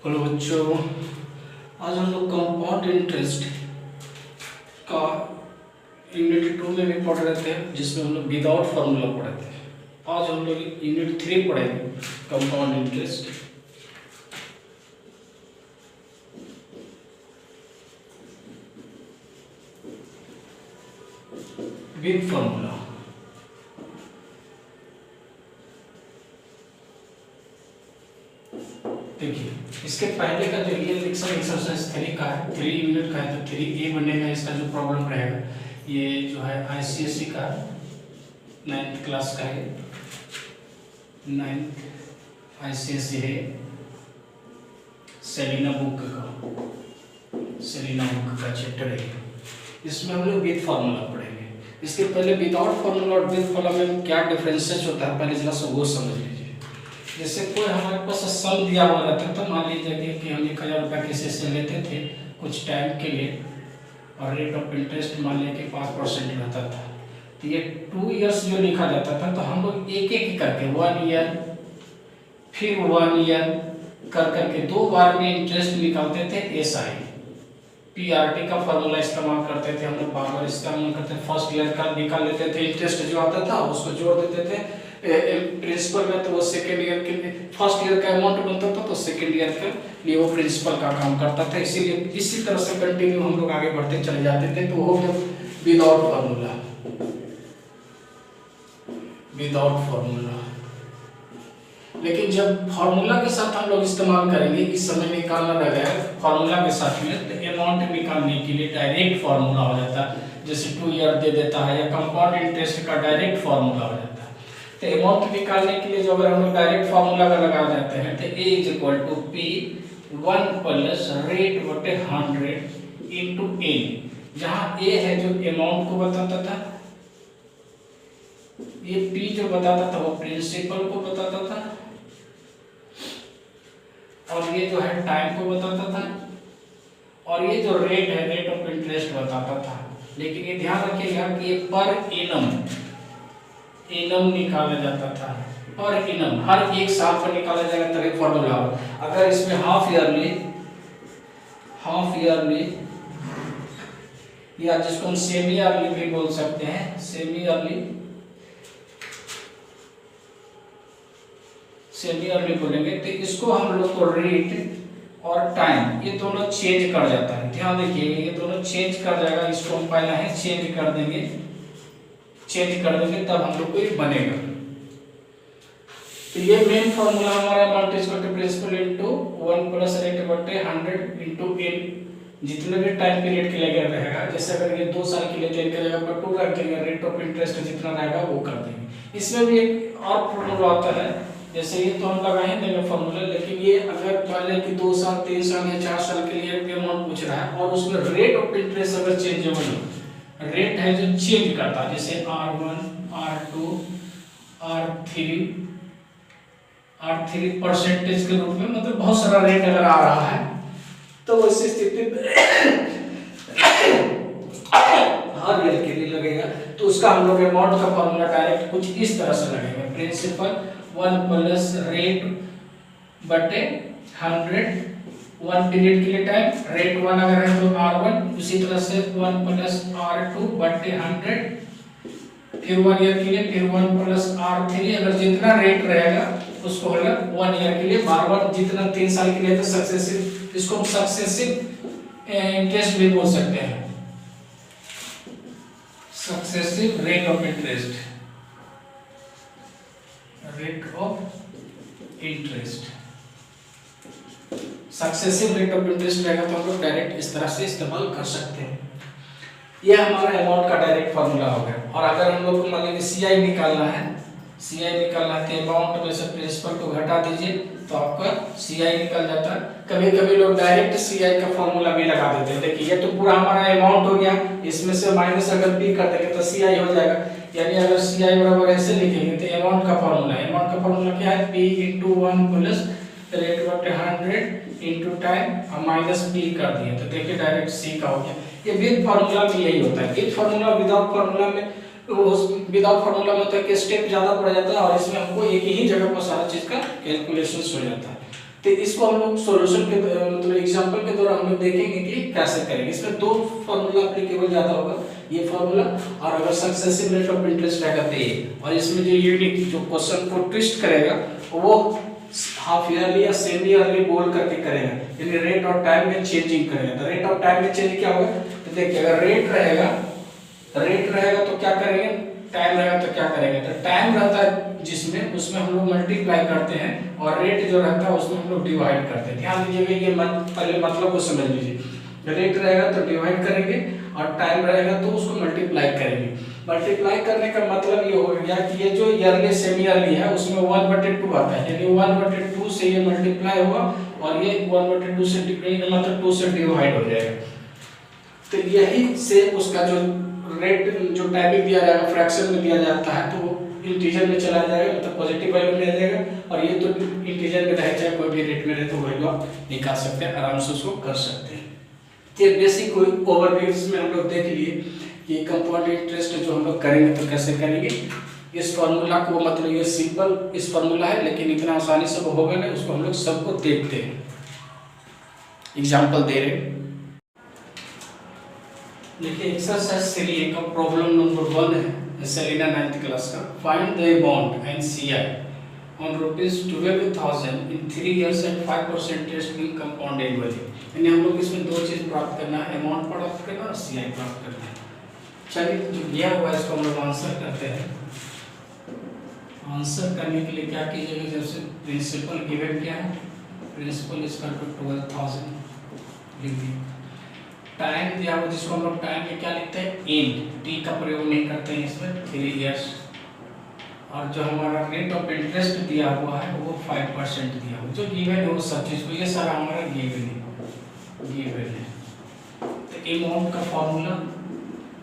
Hello बच्चों, आज हम लोग कंपाउंड इंटरेस्ट का यूनिट 2 में भी पढ़ रहे थे, जिसमें हम लोग विदाउट फार्मूला पढ़े थे। आज हम लोग यूनिट 3 पढ़ेंगे, कंपाउंड इंटरेस्ट। With formula. देखिए, इसके पहले का जो ये लेक्चर एक्सरसाइज 3 का है, 3 यूनिट का है, तो 3A बनेगा। इसका जो प्रॉब्लम रहेगा, ये जो है ICSE का 9th क्लास का है, 9th ICSE है, सेलिना बुक का चैप्टर है। इसमें हम लोग विद फार्मूला पढ़ेंगे। इसके पहले विदाउट फार्मूला और विद फार्मूला में क्या डिफरेंसेस होता है, पहले जरा सा वो समझ लीजिए। जैसे कोई हमारे पास सम दिया हुआ रहता, तो मान लीजिए कि हम 1000 रुपये किसी से लेते थे कुछ टाइम के लिए, और रेट ऑफ इंटरेस्ट मान लीजिए कि 5% रहता था। तो ये 2 इयर्स जो लिखा जाता था, तो हम लोग एक एक करके 1 ईयर फिर 1 ईयर कर करके 2 बार में इंटरेस्ट निकालते थे। SI PRT का फॉर्मूला इस्तेमाल करते थे हम लोग, बार बार इस्तेमाल करते थे। फर्स्ट ईयर का निकाल लेते थे, इंटरेस्ट जो आता था उसको जोड़ देते थे प्रिंसिपल में, तो वो सेकेंड ईयर के लिए फर्स्ट ईयर का अमाउंट बनता था, तो सेकेंड ईयर के लिए वो प्रिंसिपल का काम करता था। इसीलिए इसी तरह से कंटिन्यू हम लोग आगे बढ़ते चले जाते थे। तो हो गया विदाउट फार्मूला। लेकिन जब फार्मूला के साथ हम लोग इस्तेमाल करेंगे, इस समय निकालना रहेगा फार्मूला के साथ में, तो अमाउंट निकालने के लिए डायरेक्ट फार्मूला हो जाता है। जैसे 2 ईयर दे देता है, या कंपाउंड इंटरेस्ट का डायरेक्ट फार्मूला हो जाता है। तो अमाउंट निकालने के लिए जो अगर हम लोग डायरेक्ट फार्मूला का लगा जाते हैं, तो A = P1 प्लस रेट बटे 100 इंटू N। जहाँ A है जो अमाउंट को बताता था, ये P जो बताता था वो प्रिंसिपल को बताता था, और ये जो है टाइम को बताता था, और ये जो रेट है रेट ऑफ इंटरेस्ट बताता था। लेकिन ये ध्यान रखिएगा कि ये पर एनम निकाला जाता था। पर एनम हर 1 साल पर निकाला जाएगा, तभी फॉर्मूला। अगर इसमें हाफ ईयरली या जिसको हम सेमी ईयरली भी बोल सकते हैं, सेमी ईयरली बोलेंगे, तो इसको हम लोग को रेट और टाइम ये दोनों चेंज कर जाता है। ध्यान देखिए, ये दोनों चेंज कर जाएगा। इसको हम पहले है चेंज कर देंगे, तब हम लोग को ये बनेगा। तो ये मेन फार्मूला हमारा amount is equal to principal into 1 plus rate बटे 100 इंटू N। जितने भी टाइम पीरियड के लिए रहेगा, जैसे अगर ये 2 साल के लिए देंगे जगह पर 2 रख देंगे, रेट ऑफ इंटरेस्ट जितना रहेगा वो कर देंगे। इसमें भी एक और फार्मूला आता है, जैसे ये तो हम लगा ही देंगे फार्मूला, लेकिन ये अगर मान लें कि 2 साल 3 साल या 4 साल के लिए अमाउंट पूछ रहा है, और उसमें रेट ऑफ इंटरेस्ट अगर चेंजेबल हो, रेट है जो चेंज करता है, जैसे R1 R2 R3 परसेंटेज के रूप में, मतलब बहुत सारा रेट अगर आ रहा है, तो वैसी स्थिति में हर ईयर के लिए लगेगा। तो उसका हम लोग अमाउंट का फॉर्मूला डायरेक्ट कुछ इस तरह से लगेगा, प्रिंसिपल 1 प्लस रेट बटे 100 1 पीरियड के लिए टाइम, रेट 1 अगर है तो R1, उसी तरह से 1 प्लस R2 बटे 100, फिर 1 ईयर के लिए फिर 1 प्लस R3, अगर जितना रेट रहेगा उसको होगा 1 ईयर के लिए, बार-बार जितना 3 साल के लिए, तो सक्सेसिव, इसको हम सक्सेसिव इंटरेस्ट भी बोल सकते हैं, successive rate of interest, successive rate of interest रहेगा, तो हम लोग डायरेक्ट इस तरह से इस्तेमाल कर सकते हैं। यह हमारा अमाउंट का डायरेक्ट फार्मूला हो गया। और अगर हम लोग को मान लीजिए CI निकालना है, तो अमाउंट में से प्रिंसिपल को घटा दीजिए, तो आपका CI निकल जाता है। कभी कभी लोग डायरेक्ट CI का फार्मूला भी लगा देते हैं। देखिए, ये तो पूरा हमारा अमाउंट हो गया, इसमें से माइनस अगर P कर देंगे तो CI हो जाएगा। यानी अगर CI बराबर ऐसे लिखेंगे, तो अमाउंट का फार्मूला क्या है, P इंटू 1 प्लस रेट बटे 100 इंटू टाइम और माइनस P कर दिए, तो देखिए डायरेक्ट C का हो गया। ये विद फार्मूला में यही होता है। विद फार्मूला विदाउट फार्मूला में तो एक स्टेप ज्यादा पड़ जाता है, और इसमें हमको एक ही जगह पर सारा चीज का कैलकुलेशन हो जाता है। तो इसको हम लोग सॉल्यूशन के मतलब एग्जांपल के द्वारा हम लोग देखेंगे कि कैसे करेंगे। इसमें दो फार्मूला एप्लीकेबल ज्यादा होगा, ये फार्मूला और अगर सक्सेसिव रेट ऑफ इंटरेस्ट रहेगा तो ये, और इसमें जो यूनिक जो क्वेश्चन को ट्विस्ट करेगा वो हाफ ईयरली या सेमी ईयरली बोल करके करेगा, यानी रेट ऑफ टाइम में चेंजिंग करेगा। तो रेट ऑफ टाइम में चेंज क्या होगा, तो देखिए अगर रेट रहेगा तो क्या करेंगे, टाइम रहेगा तो क्या करेंगे, तो टाइम रहता है जिसमें उसमें हम लोग मल्टीप्लाई करते हैं और रेट जो रहता है उसमें हम लोग डिवाइड करते हैं। ध्यान दीजिएगा, ये पहले मतलब को समझ लीजिए। रेट रहेगा तो डिवाइड करेंगे और टाइम रहेगा तो उसको मल्टीप्लाई करेंगे। मल्टीप्लाई करने का मतलब ये हो गया कि ये जो ईयरली सेमी ईयरली है उसमें 1/2 आता है, यानी 1/2 से ये मल्टीप्लाई होगा और ये 1/2 से मतलब 2 से डिवाइड हो जाएगा। तो यही से उसका जो रेट जो टाइमिंग दिया जाएगा फ्रैक्शन में दिया जाता है तो वो इंटीजर में चला जाएगा, मतलब पॉजिटिव वैल्यू में आ जाएगा, और ये तो इंटीजर में रहे चाहे कोई भी रेट में रहे तो वैल्यू आप निकाल सकते हैं, आराम से उसको कर सकते हैं। ये बेसिक कोई ओवरव्यू में हम लोग देख लिए कि कंपाउंड इंटरेस्ट जो हम लोग करेंगे तो कैसे करेंगे। इस फार्मूला को मतलब ये सिंपल इस फार्मूला है लेकिन इतना आसानी से वो होगा नहीं, उसको हम लोग सबको देखते हैं, एग्जाम्पल दे रहे हैं। देखिए एक्सरसाइज 3 का प्रॉब्लम नंबर 1 है सेलिना 9th क्लास का। Find the amount and CI on ₹12,000 in 3 years at 5% interest will compound annually. यानी हम लोग इसमें दो चीज प्राप्त करना है, अमाउंट प्राप्त करना और सीआई प्राप्त करना है। चलिए जो दिया हुआ है इसको हम लोग आंसर करते हैं। आंसर करने के लिए क्या कीजिएगा, जैसे प्रिंसिपल गिवन क्या है, प्रिंसिपल इसका 12,000 लिख दिए। टाइम दिया हुआ जिसको हम लोग टाइम में क्या लिखते हैं, इन टी का प्रयोग नहीं करते हैं इसमें, 3 years। और जो हमारा रेट ऑफ इंटरेस्ट दिया हुआ है वो 5% दिया हुआ, जो गिवन है वो सब चीज को, ये सारा हमारा गिवन है। तो अमाउंट का formula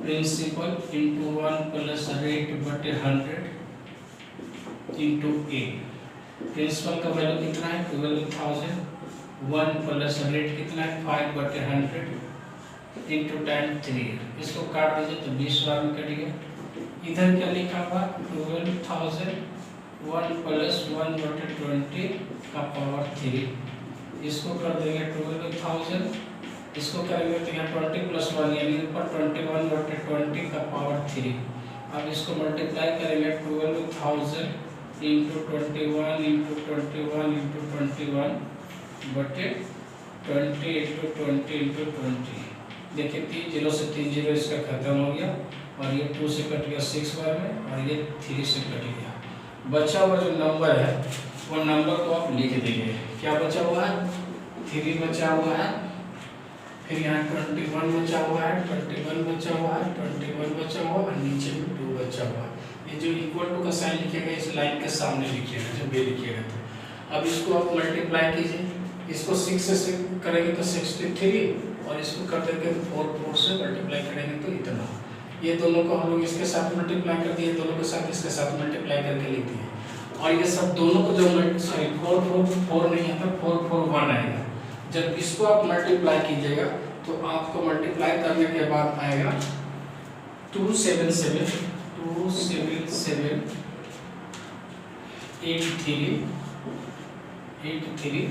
principal into 1 plus rate बटे 100 इंटू 8। प्रिंसिपल का वैल्यू कितना है 12,000, 1 प्लस रेट कितना है 5/100 इंटू टाइम 3। इसको काट दीजिए तो 20 बार में कट गया। इधर क्या लिखा हुआ 12,000, 1 प्लस 1/20 का पावर 3। इसको कर देंगे 12,000, इसको करेंगे तो यहाँ 20 प्लस 1 यानी ऊपर 21/20 का पावर 3। अब इसको मल्टीप्लाई करेंगे 12,000 इंटू 21 इंटू 21 इंटू 21 बटे 20 इंटू 20 इंटू 20। देखिए 3 0 से 3 0 इसका खत्म हो गया और ये 2 से कट गया 6 बार में और ये 3 से कट गया। बचा हुआ जो नंबर है वो नंबर को आप लिख देंगे। क्या बचा हुआ है 3 बचा हुआ है, फिर यहाँ 21 बचा हुआ है, 21 बचा हुआ है, 21 बचा हुआ और नीचे में 2 बचा हुआ है। ये जो इक्वल टू का साइन लिखिएगा इस लाइन के सामने लिखिएगा जब ये लिखिएगा तो। अब इसको आप मल्टीप्लाई कीजिए, इसको 6 से करेंगे तो 63 और इसको कर देंगे 4 से मल्टीप्लाई करेंगे तो इतना। ये दोनों को हम लोग इसके साथ मल्टीप्लाई कर दिए, दोनों के साथ इसके साथ मल्टीप्लाई करके लिख दिए। और ये सब दोनों को जो 4 नहीं आता 441 आएगा। जब इसको आप मल्टीप्लाई कीजिएगा तो आपको मल्टीप्लाई करने के बाद आएगा 277 83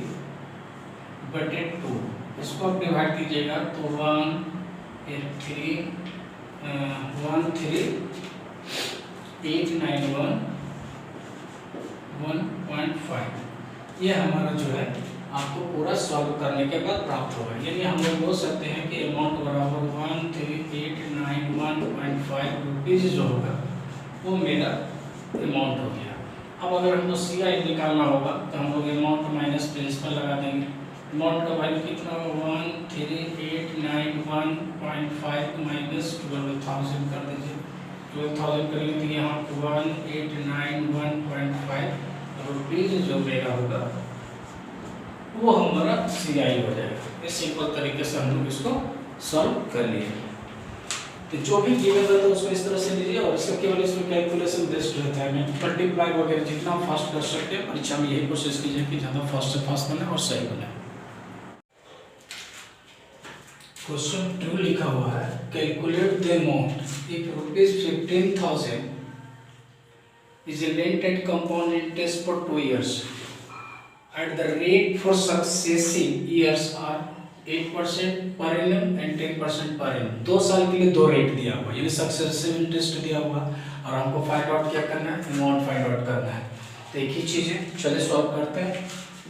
बटे 2। इसको आप डिवाइड कीजिएगा तो 1,3891.5 ये हमारा जो है आपको पूरा सॉल्व करने के बाद प्राप्त होगा। यानी हम लोग बोल सकते हैं कि अमाउंट बराबर 1,3891.5 रुपीज़ जो होगा वो मेरा अमाउंट हो गया। अब अगर हमको सीआई निकालना होगा तो हम लोग अमाउंट माइनस प्रिंसिपल लगा देंगे। अमाउंट का वैल्यू कितना होगा 1,3891.5 माइनस 12,000 कर दीजिए। 12,000 करेंगे तो यहाँ 1,891.5 रुपीज़ जो मेरा होगा वो हमारा सीआई हो जाएगा। इस सिंपल तरीके से हम लोग इसको सॉल्व कर लिए। तो जो भी गिवन रहता है उसको इस तरह से लीजिए और इसका केवल इसमें कैलकुलेशन बेस्ड रहता है। मैं मल्टीप्लाई वगैरह जितना फास्ट कर सकते हैं परीक्षा में यही कोशिश कीजिए कि ज़्यादा फास्ट से फास्ट बने और सही बने। क्वेश्चन 2 लिखा हुआ है calculate the amount if ₹15,000 is lent at compound interest for 2 years। at the rate for successive years are 8% per annum and 10% per annum। 2 साल के लिए 2 रेट दिया हुआ, यानी सक्सेसिव इंटरेस्ट दिया हुआ, और हमको फाइंड आउट क्या करना है, अमाउंट फाइंड आउट करना है। तो एक ही चीज है, चलिए सॉल्व करते हैं।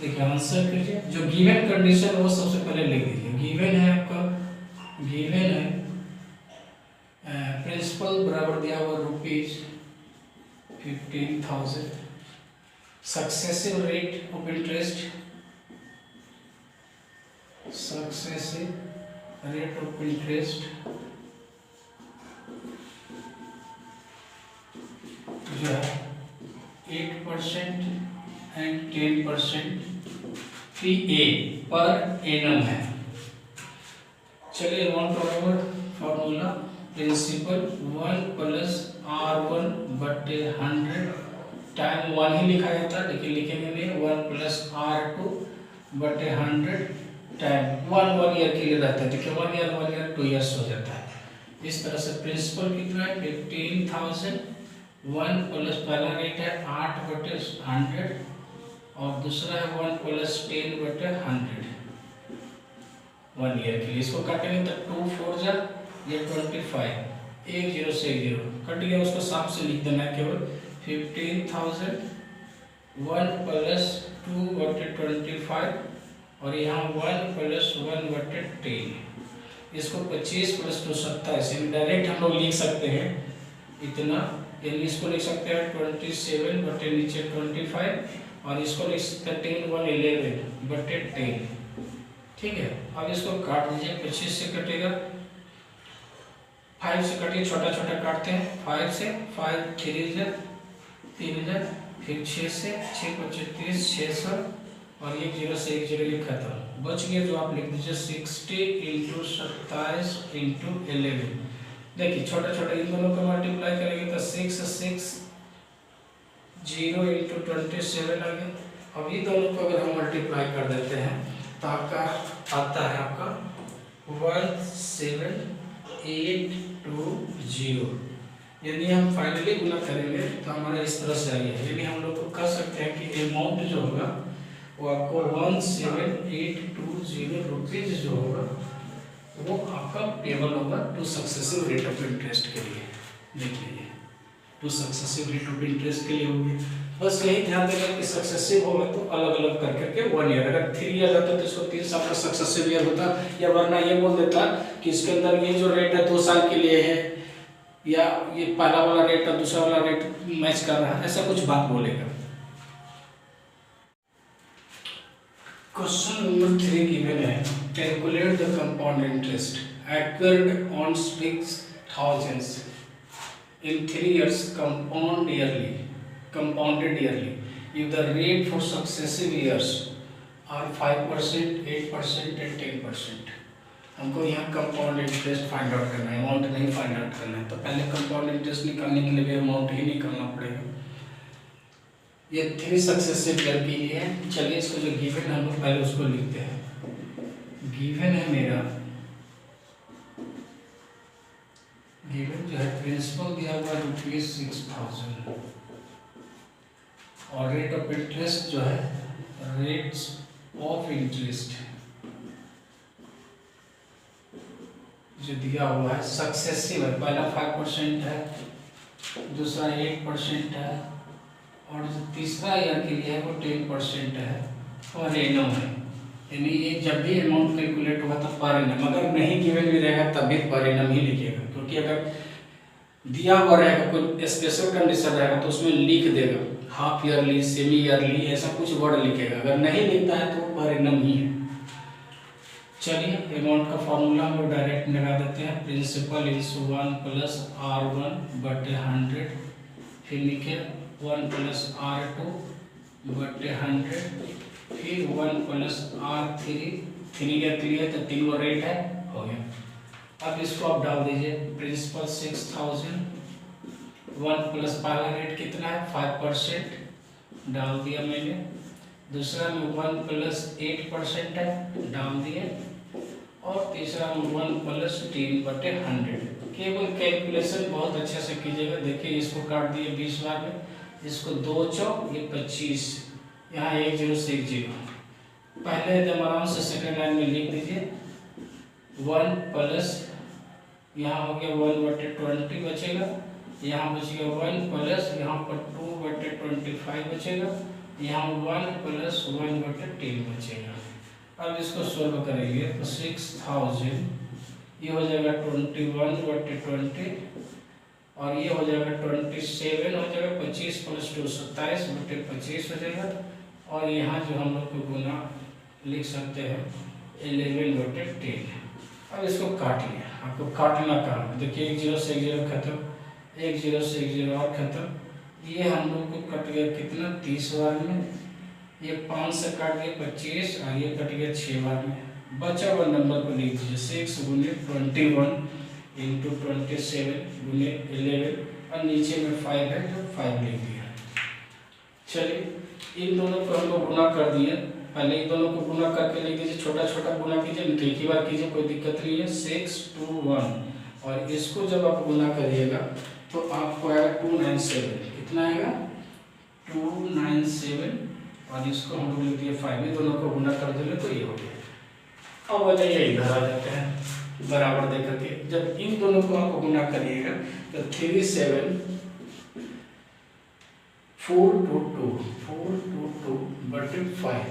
देखिए आंसर कीजिए, जो गिवन कंडीशन वो सबसे पहले लिख दीजिए। गिवन है आपका, गिवन है प्रिंसिपल बराबर दिया हुआ ₹15,000, successive rate of interest, successive rate of interest जो है 8% एंड 10% PA पर एनम है। चलिए अमाउंट बराबर फॉर्मूला प्रिंसिपल 1 प्लस R1 बटे 100 टाइम 1 ही लिखा जाता है, लेकिन लिखेंगे नहीं, 1 प्लस R2 बटे 100 टाइम 1 ईयर के लिए रहता है। देखिए 1 ईयर 2 ईयर्स हो जाता है। इस तरह से प्रिंसिपल कितना है 15,000, 1 प्लस पहला रेट है 8 बटे 100 और दूसरा है 1 प्लस 10 बटे 100 1 ईयर के लिए। इसको काटेंगे तो 2 4 जा ये 25, 1 0 से 1 0 कट गया, उसको साफ से लिख देना है केवल 15,000 1 प्लस 2 बटे 25 और यहाँ 1 प्लस 1 बटे 10। इसको 25 प्लस 2 27, डायरेक्ट हम लोग लिख सकते हैं इतना, यानी इसको लिख सकते हैं 27 बटे नीचे 25 और इसको लिख सकते हैं 10 1 11 बटे 10। ठीक है, अब इसको काट दीजिए। 25 से कटेगा, 5 से कटिए, छोटा छोटा काटते हैं। 5 से 5 3 फिर 6 से 6 को 36 600 और 1 0 से 1 0 लिखा था, बच गया जो आप लिख दीजिए 60 × 27 × 11। देखिए छोटा छोटा इन दोनों को मल्टीप्लाई करेंगे तो 6 6 0 × 27 आ गया। अब ये दोनों को अगर हम मल्टीप्लाई कर देते हैं तो आपका आता है आपका 17820। यदि हम फाइनली गुना करेंगे तो हमारा इस तरह से आएगा, यानी हम लोग को कह सकते हैं कि अमाउंट जो होगा वो आपको 17820 रुपीज जो होगा वो आपका पेबल होगा two successive rate of interest के लिए। देख लीजिए, two successive rate of interest के लिए होगी। बस यही ध्यान देना कि सक्सेसिव होगा तो अलग अलग कर करके 1 ईयर, अगर 3 ईयर रहता तो इसको 3 साल का सक्सेसिव ईयर होता, या वरना ये बोल देता कि इसके अंदर ये जो रेट है 2 साल के लिए है, या ये पहला वाला रेट और दूसरा वाला रेट मैच कर रहा है, ऐसा कुछ बात बोलेगा। क्वेश्चन नंबर 3 गिवन है, calculate the compound interest occurred on 6,000 in 3 years compounded yearly if the rate for successive years are 5%, 8% and 10%। हमको यहाँ कंपाउंड इंटरेस्ट फाइंड आउट करना है, अमाउंट नहीं फाइंड आउट करना है। तो पहले कंपाउंड इंटरेस्ट निकालने के लिए भी अमाउंट ही निकालना पड़ेगा। ये 3 सक्सेसिव ईयर के लिए है। चलिए इसको जो गिवन है हम लोग पहले उसको लिखते हैं। गिवन है मेरा, गिवन जो है प्रिंसिपल दिया हुआ ₹6,000 और रेट ऑफ इंटरेस्ट जो है रेट्स ऑफ इंटरेस्ट जो दिया हुआ है सक्सेसिव है। पहला 5% है, दूसरा 8% है और जो तीसरा ईयर के लिए है वो 10% है और एनम है। यानी ये जब भी अमाउंट कैलकुलेट हुआ था पर एनम, अगर नहीं गिवन भी रहेगा तब भी पर एनम ही लिखिएगा, क्योंकि अगर दिया हुआ रहेगा कोई स्पेशल कंडीशन रहेगा तो उसमें लिख देगा हाफ ईयरली, सेमी ईयरली, ऐसा कुछ वर्ड लिखेगा। अगर नहीं लिखता है तो पर एनम ही है। चलिए अमाउंट का फॉर्मूला हम लोग डायरेक्ट लगा देते हैं। प्रिंसिपल इज 1 प्लस R1 बटे 100, फिर लिखे 1 प्लस R2 बटे 100, फिर 1 प्लस R3, 3 ईयर के लिए तो 3 रेट है, हो गया। अब इसको आप डाल दीजिए। प्रिंसिपल 6,000, 1 प्लस पहला रेट कितना है 5% डाल दिया मैंने, दूसरा में 1 प्लस 8% है डाल दिए, और तीसरा में 1 प्लस 10 बटे 100। केवल कैलकुलेशन बहुत अच्छे से कीजिएगा। देखिए इसको काट दिए 20 बार में, इसको 2 चौक ये 25, यहाँ 1 0 से 1 0, पहले एकदम आराम से सेकेंड लाइन में लिख दीजिए 1 प्लस यहाँ हो गया 1/20 बचेगा, यहाँ बचेगा 1 प्लस यहाँ पर 2/25 बचेगा, यहाँ 1 प्लस 1/10 बचेगा। अब इसको सोल्व करेंगे तो 6000 ये हो जाएगा 21/20 और ये हो जाएगा 27 हो जाएगा, 25 + 2 27/25 हो जाएगा। और यहाँ जो हम लोग को गुना लिख सकते हैं 11/10। अब इसको काट लिया, आपको काटना काम है। देखिए 1 0 से 1 0 खत्म, 1 0 से 1 0 और खत्म। ये हम लोग को कट गया कितना 30 बार में, ये 5 से काट गया 25 और ये कट गया 6 बार में। बचा हुआ नंबर को लिख दीजिए 6 × 21 × 27 × 11 और नीचे में 5 है तो 5 लिख दिया। चलिए इन दोनों को हम लोग गुना कर दिए, पहले इन दोनों को गुना करके लिख दीजिए, छोटा छोटा गुना कीजिए, नहीं तो एक ही बार कीजिए, कोई दिक्कत नहीं है। 6 2 1 और इसको जब आप गुना करिएगा तो आपको आएगा 297, कितना आएगा 297 और इसको हम लोग लिख दिए 5, ये दोनों को गुना कर देंगे तो ये हो गया। अब वजह ये इधर आ जाते हैं बराबर दे करके, जब इन दोनों को आप गुना करिएगा तो 3 7 4 2 2 4 2 2 बटे 5,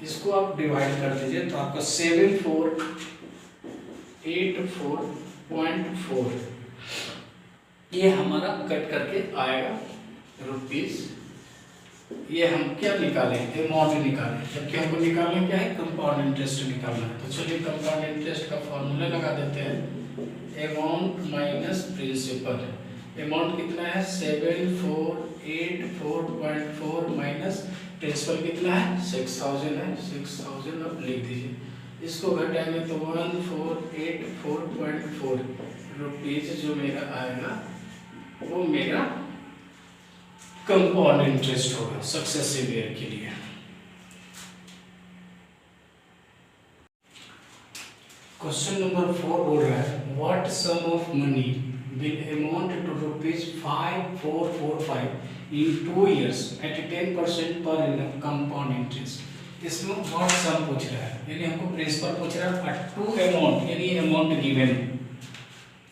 इसको आप डिवाइड कर दीजिए तो आपका 7484.4 ये हमारा कट करके आएगा रुपीस। ये हम क्या निकालें, अमाउंट निकालें, जबकि हमको निकालना क्या है, कंपाउंड इंटरेस्ट निकालना है। तो चलिए कंपाउंड इंटरेस्ट का फॉर्मूला लगा देते हैं, अमाउंट माइनस प्रिंसिपल। अमाउंट कितना है 7484.4 माइनस प्रिंसिपल कितना है 6000 है, 6000 अब लिख दीजिए। इसको घटाएंगे तो 1484.4 रुपीज जो मेरा आएगा वो मेरा कंपाउंड इंटरेस्ट होगा सक्सेसिव ईयर के लिए। क्वेश्चन नंबर 4 बोल रहा है what sum of money will amount to ₹5445 in 2 years at 10% per annum compound interest। इसमें व्हाट सम पूछ रहा है, यानी हमको प्रिंसिपल पूछ रहा है टू अमाउंट, यानी अमाउंट गिवन है।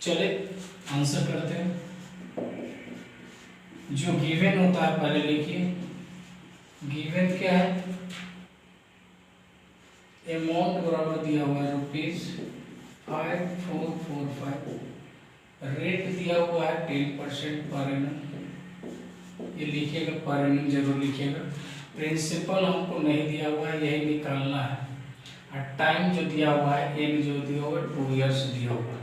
चले आंसर करते हैं। जो गिवन होता है पहले लिखिए, गिवन क्या है, अमाउंट बराबर दिया हुआ है ₹5445, रेट दिया हुआ है 10% पर एनम, ये लिखिएगा पर एनम जरूर लिखिएगा। प्रिंसिपल हमको नहीं दिया हुआ है, यही निकालना है। और टाइम जो दिया हुआ है एन जो दिया हुआ है 2 इयर्स दिया हुआ है।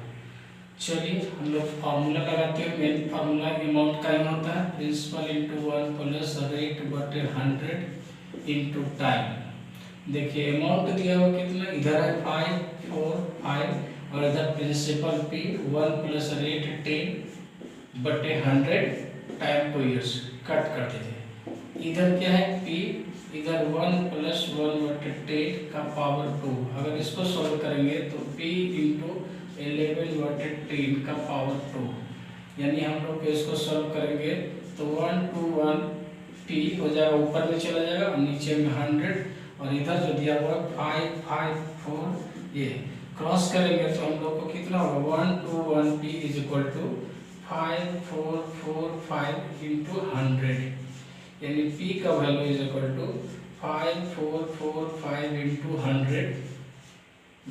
चलिए हम लोग फार्मूला लगाते हैं। मेन फार्मूला अमाउंट का ही होता है प्रिंसिपल इंटू 1 प्लस रेट बटे 100 इंटू टाइम। देखिए अमाउंट दिया हुआ कितना, इधर है 5 4 5 और इधर प्रिंसिपल P 1 प्लस रेट 10 बटे 100 टाइम 2 इयर्स कट कर दीजिए। इधर क्या है P, इधर 1 प्लस 1 बटे 10 का पावर 2। अगर इसको सॉल्व करेंगे तो P इंटू 11 बटे 10 का पावर 2, यानी हम लोग इसको सॉल्व करेंगे तो 1 2 1 P हो जाएगा, ऊपर में चला जाएगा और नीचे में 100 और इधर जो दिया हुआ 5 5 4 ये क्रॉस करेंगे तो हम लोग को कितना होगा 1 2 1 P is equal to 5 4 4 5 into 100, यानी P का value is equal to 5 4 4 5 into 100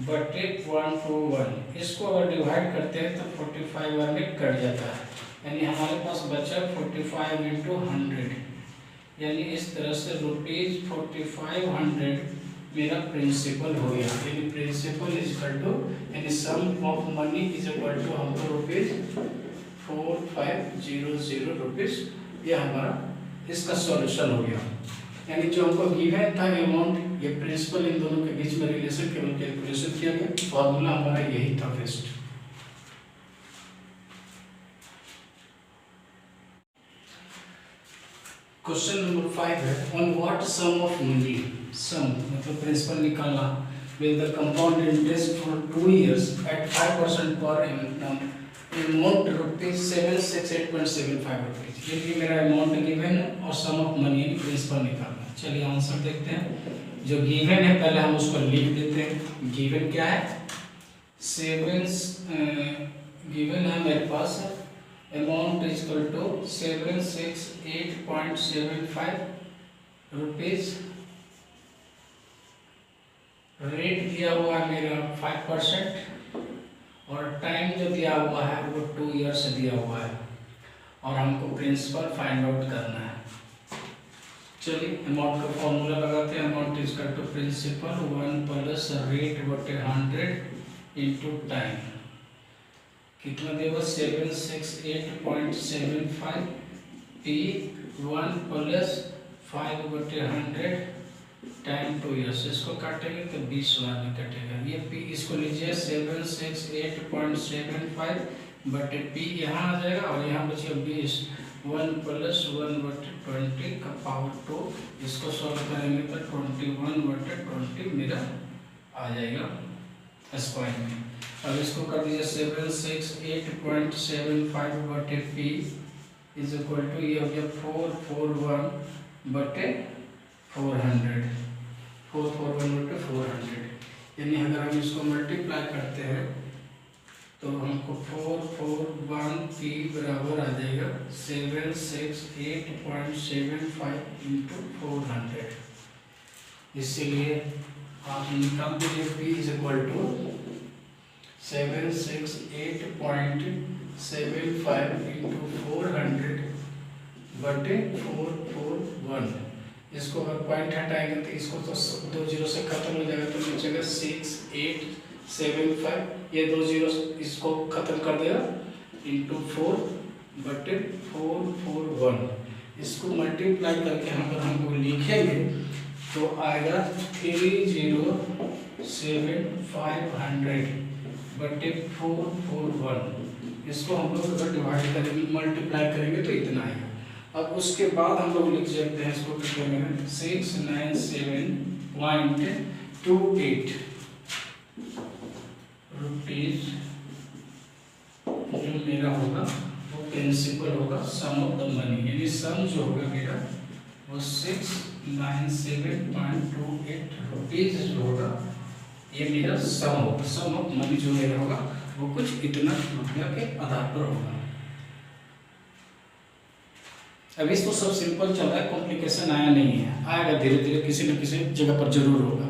बटे 1 2 1। इसको अगर डिवाइड करते हैं तो 45 बार में कट जाता है, यानी हमारे पास बचा 45 इंटू 100, यानी इस तरह से ₹4500 मेरा प्रिंसिपल हो गया। यानी प्रिंसिपल इज इक्वल टू, यानी sum of money is equal to हमको ₹4500 ये हमारा इसका सॉल्यूशन हो गया। यानी जो हमको गिवन था अमाउंट, ये प्रिंसिपल इन दोनों के बीच में रिलेशन केवल कैलकुलेशन किया गया, फॉर्मूला हमारा यही था बेस्ट। क्वेश्चन नंबर 5 है on what sum of money, sum मतलब प्रिंसिपल निकालना, will the compound interest for 2 years at 5% per annum amount ₹768.75। ये मेरा अमाउंट गिवन है और सम ऑफ मनी प्रिंसिपल निकालना है। चलिए आंसर देखते हैं। जो गिवन है पहले हम उसको लिख देते हैं। गिवन क्या है? गिवन है मेरे पास amount is equal to 768.75 rupees. Rate दिया हुआ है मेरा 5% और टाइम जो दिया हुआ है वो 2 ईयर्स दिया हुआ है और हमको प्रिंसिपल फाइंड आउट करना है। चलिए अमाउंट का फॉर्मूला लगाते हैं। Amount is equal to principal 1 plus rate बटे 100 इंटू टाइम। कितना देगा? 768.75 पी 1 प्लस 5 बटे 100 टाइम 2 ईयर्स। इसको काटेंगे तो 20 बार में कटेगा। ये पी इसको लीजिए 768.75 बटे पी यहाँ आ जाएगा और यहाँ बचेगा 20। 1 प्लस 1 बटे 20 का पावर 2। इसको सॉल्व करेंगे तो 21 बटे 20 मेरा आ जाएगा स्क्वायर में। अब इसको कर दीजिए 768.75 बटे पी इज इक्वल टू ये हो गया 441 बटे 400। 441 बटे 400 यानी अगर हम इसको मल्टीप्लाई करते हैं तो हमको 441 पी बराबर आ जाएगा 768.75 इंटू 400। इसीलिए आप निकाल दीजिए P is equal to 768.75 into 400 बटे 441। इसको अगर पॉइंट हटाएंगे तो इसको तो 2 जीरो से खत्म हो जाएगा तो बचेगा 6875। ये 2 जीरो इसको खत्म कर देगा इंटू 4 बटे 441। इसको मल्टीप्लाई करके अगर हम लोग लिखेंगे तो आएगा 307,500 बटे 441। इसको हम लोग अगर डिवाइड करेंगे मल्टीप्लाई करेंगे तो इतना आएगा। अब उसके बाद हम लोग लिख सकते हैं इसको कितने में 697.28 रुपीज जो मेरा होगा वो प्रिंसिपल होगा सम ऑफ द मनी। यानी सम जो होगा मेरा वो 697.28 रुपीज जो होगा ये मेरा सम होगा। सम ऑफ मनी जो मेरा होगा वो कुछ इतना रुपया के आधार पर होगा। अभी तो सब सिंपल चल रहा है, कॉम्प्लिकेशन आया नहीं है, आएगा धीरे धीरे किसी न किसी जगह पर जरूर होगा।